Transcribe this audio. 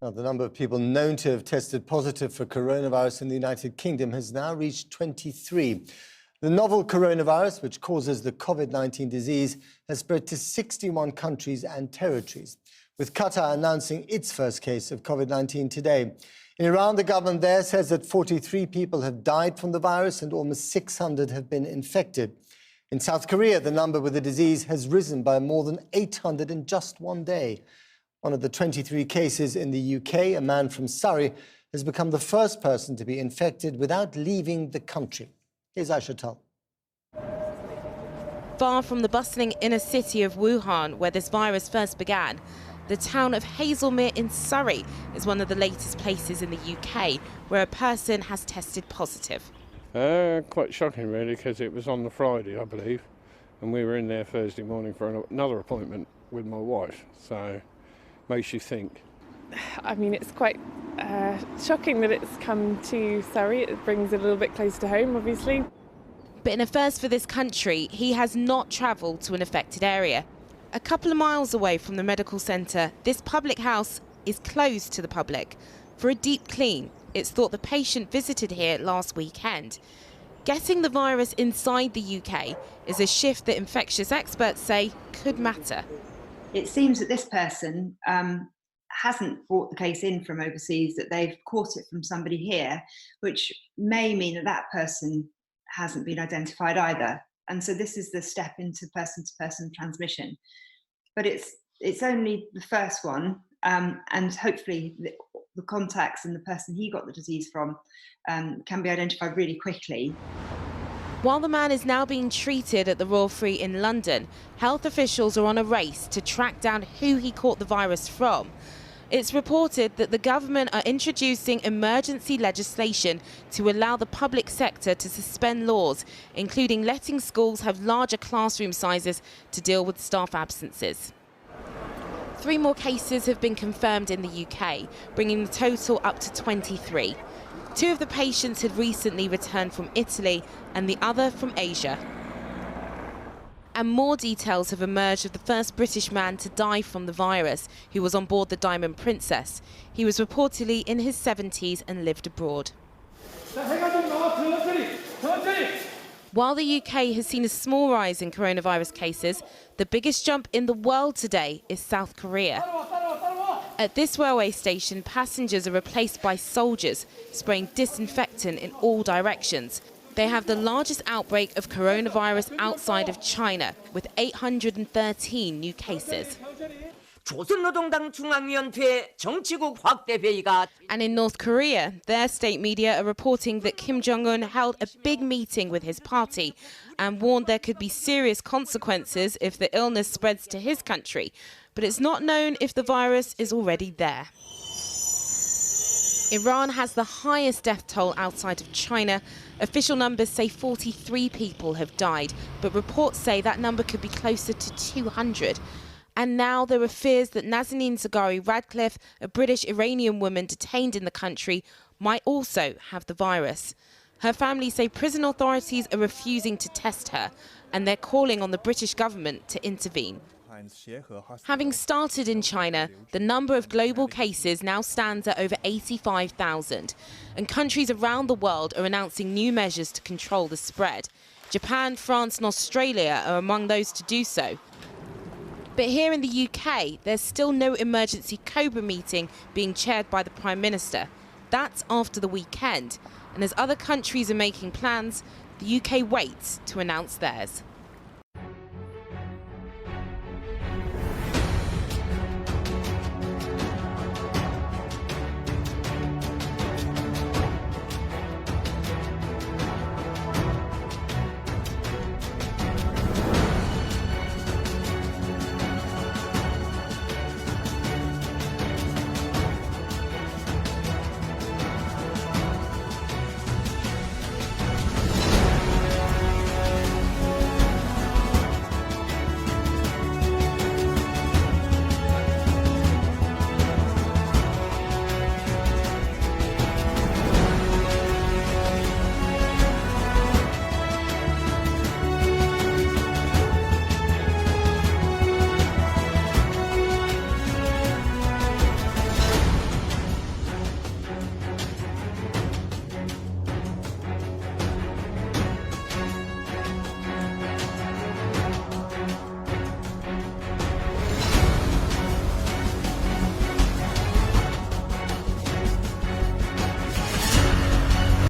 Now, the number of people known to have tested positive for coronavirus in the United Kingdom has now reached 23. The novel coronavirus, which causes the COVID-19 disease, has spread to 61 countries and territories, with Qatar announcing its first case of COVID-19 today. In Iran, the government there says that 43 people have died from the virus and almost 600 have been infected. In South Korea, the number with the disease has risen by more than 800 in just one day. One of the 23 cases in the UK, a man from Surrey, has become the first person to be infected without leaving the country. Here's Aisha Tull. Far from the bustling inner city of Wuhan, where this virus first began, the town of Hazelmere in Surrey is one of the latest places in the UK where a person has tested positive. Quite shocking, really, because it was on the Friday, I believe, and we were in there Thursday morning for another appointment with my wife, so makes you think. I mean, it's quite shocking that it's come to Surrey. It brings it a little bit closer to home, obviously. But in a first for this country, he has not travelled to an affected area. A couple of miles away from the medical centre, this public house is closed to the public. For a deep clean, it's thought the patient visited here last weekend. Getting the virus inside the UK is a shift that infectious experts say could matter. It seems that this person hasn't brought the case in from overseas, that they've caught it from somebody here, which may mean that that person hasn't been identified either. And so this is the step into person-to-person transmission. But it's only the first one, and hopefully the contacts and the person he got the disease from can be identified really quickly. While the man is now being treated at the Royal Free in London, health officials are on a race to track down who he caught the virus from. It's reported that the government are introducing emergency legislation to allow the public sector to suspend laws, including letting schools have larger classroom sizes to deal with staff absences. 3 more cases have been confirmed in the UK, bringing the total up to 23. 2 of the patients had recently returned from Italy and the other from Asia. And more details have emerged of the first British man to die from the virus, who was on board the Diamond Princess. He was reportedly in his 70s and lived abroad. While the UK has seen a small rise in coronavirus cases, the biggest jump in the world today is South Korea. At this railway station, passengers are replaced by soldiers, spraying disinfectant in all directions. They have the largest outbreak of coronavirus outside of China, with 813 new cases. And in North Korea, their state media are reporting that Kim Jong-un held a big meeting with his party and warned there could be serious consequences if the illness spreads to his country. But it's not known if the virus is already there. Iran has the highest death toll outside of China. Official numbers say 43 people have died, but reports say that number could be closer to 200. And now there are fears that Nazanin Zaghari-Ratcliffe, a British Iranian woman detained in the country, might also have the virus. Her family say prison authorities are refusing to test her, and they're calling on the British government to intervene. Having started in China, the number of global cases now stands at over 85,000, and countries around the world are announcing new measures to control the spread. Japan, France and Australia are among those to do so. But here in the UK, there's still no emergency COBRA meeting being chaired by the Prime Minister. That's after the weekend, and as other countries are making plans, the UK waits to announce theirs.